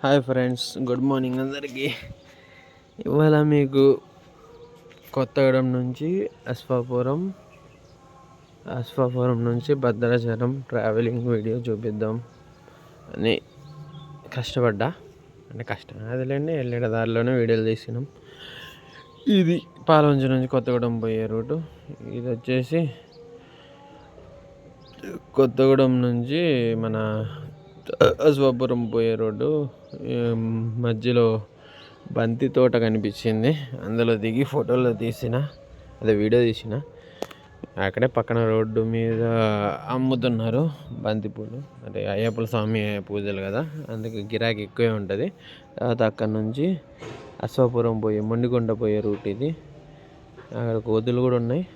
Hi friends, good morning అందరికీ. ఇవాళ మీకు కొత్తగూడెం నుంచి అశ్వాపురం నుంచి భద్రాచలం ట్రావెలింగ్ వీడియో చూపిద్దాం అని కష్టపడ్డా. కష్టం అదిలేండి, వెళ్ళే దారిలోనే వీడియోలు తీసినాం. ఇది పాలవంచ నుంచి కొత్తగూడెం పోయే రూటు. ఇది వచ్చేసి కొత్తగూడెం నుంచి మన అశ్వాపురం పోయే రోడ్డు. మధ్యలో బంతి తోట కనిపించింది, అందులో దిగి ఫోటోలో వీడియో తీసిన. అక్కడే పక్కన రోడ్డు మీద అమ్ముతున్నారు బంతి పూలు. అంటే అయ్యప్ప స్వామి పూజలు కదా, అందుకే గిరాకీ ఎక్కువే ఉంటుంది. తర్వాత అక్కడ నుంచి అశ్వాపురం మొండికొండ పోయే రూట్ ఇది. అక్కడ కోతులు కూడా ఉన్నాయి.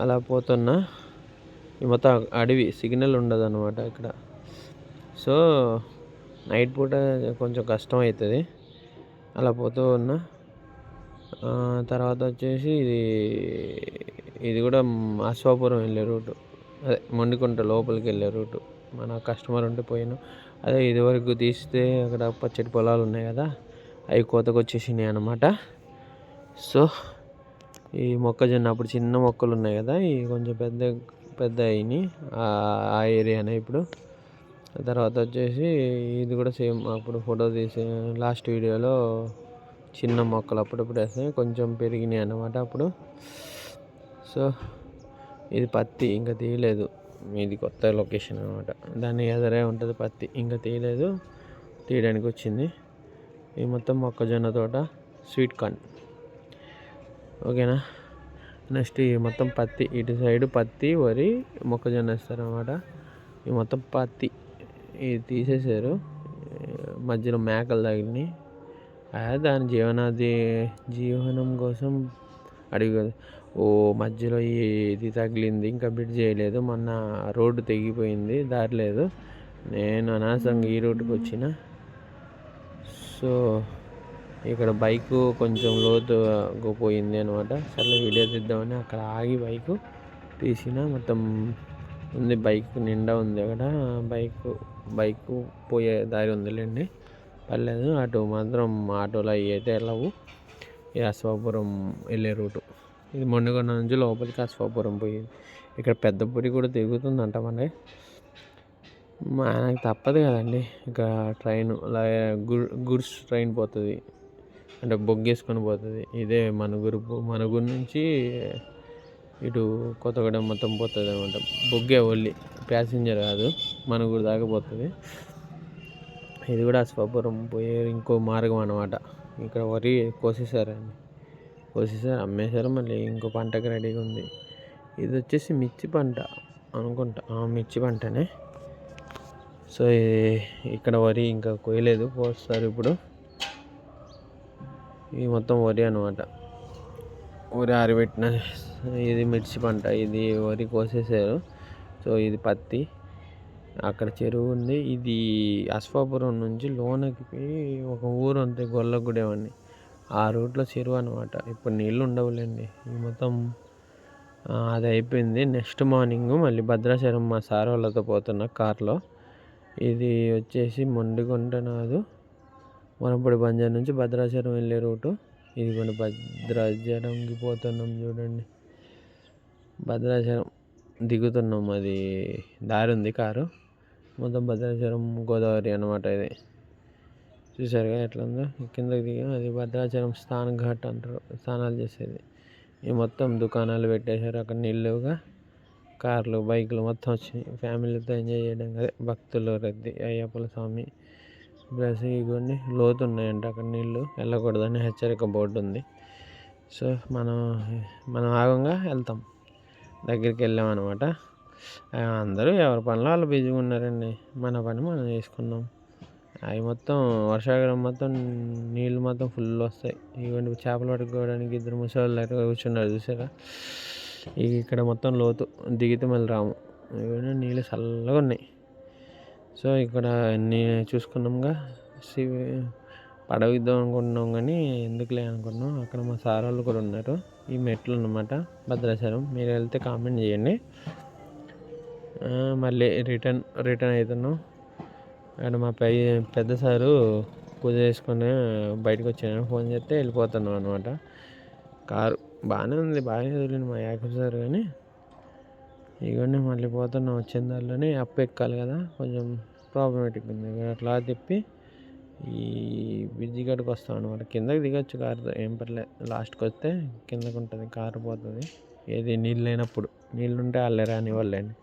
అలా పోతున్నా, ఈ మొత్తం అడవి, సిగ్నల్ ఉండదు అన్నమాట ఇక్కడ. సో నైట్ పూట కొంచెం కష్టం అవుతుంది. అలా పోతూ ఉన్నా. తర్వాత వచ్చేసి ఇది కూడా అశ్వాపురం వెళ్ళే రూటు, అదే మొండికుంట లోపలికి వెళ్ళే రూటు. మన కస్టమర్ ఉంటే పోయాను. అదే ఇదివరకు తీస్తే అక్కడ పచ్చటి పొలాలు ఉన్నాయి కదా, అవి కోతకు వచ్చేసినాయి అన్నమాట. సో ఈ మొక్కజొన్న అప్పుడు చిన్న మొక్కలు ఉన్నాయి కదా, ఇవి కొంచెం పెద్ద అయినాయి ఆ ఏరియానే ఇప్పుడు. తర్వాత వచ్చేసి ఇది కూడా సేమ్ అప్పుడు ఫోటో తీసే లాస్ట్ వీడియోలో చిన్న మొక్కలు అప్పుడప్పుడు వేస్తాయి, కొంచెం పెరిగినాయి అన్నమాట అప్పుడు. సో ఇది పత్తి ఇంకా తీయలేదు, ఇది కొత్త లొకేషన్ అనమాట. దాన్ని ఎదురే ఉంటుంది పత్తి, ఇంకా తీయడానికి వచ్చింది. ఇది మొత్తం మొక్కజొన్న తోట, స్వీట్ కార్న్. ఓకేనా. నెక్స్ట్ ఈ మొత్తం పత్తి, ఇటు సైడ్ పత్తి, వరి, మొక్కజొన్న వేస్తారన్నమాట. ఈ మొత్తం పత్తి ఇది తీసేశారు. మధ్యలో మేకలు తగిలినాయి. దాని జీవనం కోసం అడిగి మధ్యలో ఇది తగిలింది, ఇంకా బిడ్ చేయలేదు. మొన్న రోడ్డు తెగిపోయింది, దారి లేదు. నేను అనవసరంగా ఈ రోడ్డుకి వచ్చిన. సో ఇక్కడ బైకు కొంచెం లోతు పోయింది అనమాట. సర్లే వీడియో తీద్దామని అక్కడ ఆగి బైకు తీసిన. మొత్తం ఉంది, బైక్ నిండా ఉంది అక్కడ. బైక్ పోయే దారి ఉందిలేండి, పర్లేదు. అటు మాత్రం ఆటోలో అవి అయితే వెళ్ళవు. ఇది అశ్వాపురం వెళ్ళే రూటు. ఇది మొండికొండ నుంచి లోపలికి అశ్వాపురం పోయేది. ఇక్కడ పెద్ద పొడి కూడా తిరుగుతుందంట. మనకి తప్పదు కదండి, ఇక ట్రైన్ గుడ్స్ ట్రైన్ పోతుంది, అంటే బొగ్గేసుకొని పోతుంది. ఇదే మనుగురు నుంచి ఇటు కొత్తగూడెం మొత్తం పోతుంది అనమాట. బొగ్గే ఓన్లీ, ప్యాసింజర్ కాదు, మనుగురు దాకా పోతుంది. ఇది కూడా అశ్వాపురం పోయే ఇంకో మార్గం అనమాట. ఇక్కడ వరి కోసేసారు, అమ్మేశారు. మళ్ళీ ఇంకో పంటకి రెడీగా ఉంది. ఇది వచ్చేసి మిర్చి పంట అనుకుంటా, మిర్చి పంటనే. సో ఇక్కడ వరి ఇంకా కోయలేదు, కోస్తారు ఇప్పుడు. ఇది మొత్తం వరి అనమాట, వరి ఆరబెట్టిన. ఇది మిర్చి పంట, ఇది వరి కోసేసారు. సో ఇది పత్తి. అక్కడ చెరువు ఉంది. ఇది అశ్వాపురం నుంచి లోనకి ఒక ఊరు అంతే, గొల్లగూడెం అని, ఆ రూట్లో చెరువు అనమాట. ఇప్పుడు నీళ్ళు ఉండవులేండి. ఇది మొత్తం అది అయిపోయింది. నెక్స్ట్ మార్నింగ్ మళ్ళీ భద్రాచలం మా సార్ వాళ్ళతో పోతున్న కార్లో. ఇది వచ్చేసి మొండికొండ నాదు వరంపడి బంజార్ నుంచి భద్రాచలం వెళ్ళే రూటు. ఇది కూడా భద్రాచలంకి పోతున్నాం చూడండి. భద్రాచలం దిగుతున్నాం, అది దారి ఉంది కారు. మొత్తం భద్రాచలం గోదావరి అనమాట. ఇది చూసారుగా ఎట్లా ఉందో, కిందకి దిగాం. అది భద్రాచలం ఘాట్ అంటారు, స్నానాలు చేసేది. ఈ మొత్తం దుకాణాలు పెట్టేశారు అక్కడ. నీళ్ళుగా కార్లు, బైకులు మొత్తం వచ్చినాయి. ఫ్యామిలీతో ఎంజాయ్ చేయడం, అదే భక్తులు రద్దీ, అయ్యప్పల స్వామి. ప్లస్ ఇవన్నీ లోతున్నాయంట అక్కడ, నీళ్ళు వెళ్ళకూడదని హెచ్చరిక బోర్డు ఉంది. సో మనం ఆగంగా వెళ్తాం. దగ్గరికి వెళ్ళామన్నమాట. అందరూ ఎవరి పనిలో వాళ్ళు బిజీగా ఉన్నారండి. మన పని మనం చేసుకున్నాం. అవి మొత్తం వర్షాకాలం మొత్తం నీళ్ళు మొత్తం ఫుల్ వస్తాయి. ఇవ్వండి, చేపలు పట్టుకోవడానికి ఇద్దరు ముసలి అట్లా కూర్చున్నారు చూసారా. ఇక్కడ మొత్తం లోతు, దిగితే మళ్ళీ రాము. ఇవన్నీ నీళ్ళు చల్లగా ఉన్నాయి. సో ఇక్కడ అన్నీ చూసుకున్నాంగా. పడవ ఇద్దాం అనుకుంటున్నాం కానీ ఎందుకులే అనుకున్నాం. అక్కడ మా సార్ వాళ్ళు కూడా ఉన్నారు. ఈ మెట్లు అన్నమాట భద్రాచలం. మీరు వెళ్తే కామెంట్ చేయండి. మళ్ళీ రిటర్న్ అవుతున్నాం. అండ్ మా పెద్ద సారు పూజ చేసుకుని బయటకు వచ్చాను, ఫోన్ చేస్తే వెళ్ళిపోతున్నాం అనమాట. కారు బాగానే ఉంది, బాగానే వదిలింది మా యాకబ్ సార్. కానీ ఇవన్నీ మళ్ళీ పోతున్నాం, వచ్చిన దారిలోనే అప్పు ఎక్కాలి కదా, కొంచెం ప్రాబ్లమేటిక్ ఉంది. అట్లా తిప్పి ఈ బ్రిడ్జి గడికి వస్తాం అనమాట. కిందకి దిగొచ్చు కారుతో, ఏం పర్లేదు. లాస్ట్కి వస్తే కిందకు ఉంటుంది, కారు పోతుంది. ఏది నీళ్ళు లేనప్పుడు, నీళ్ళు ఉంటే వాళ్ళే రానివ్వలేండి.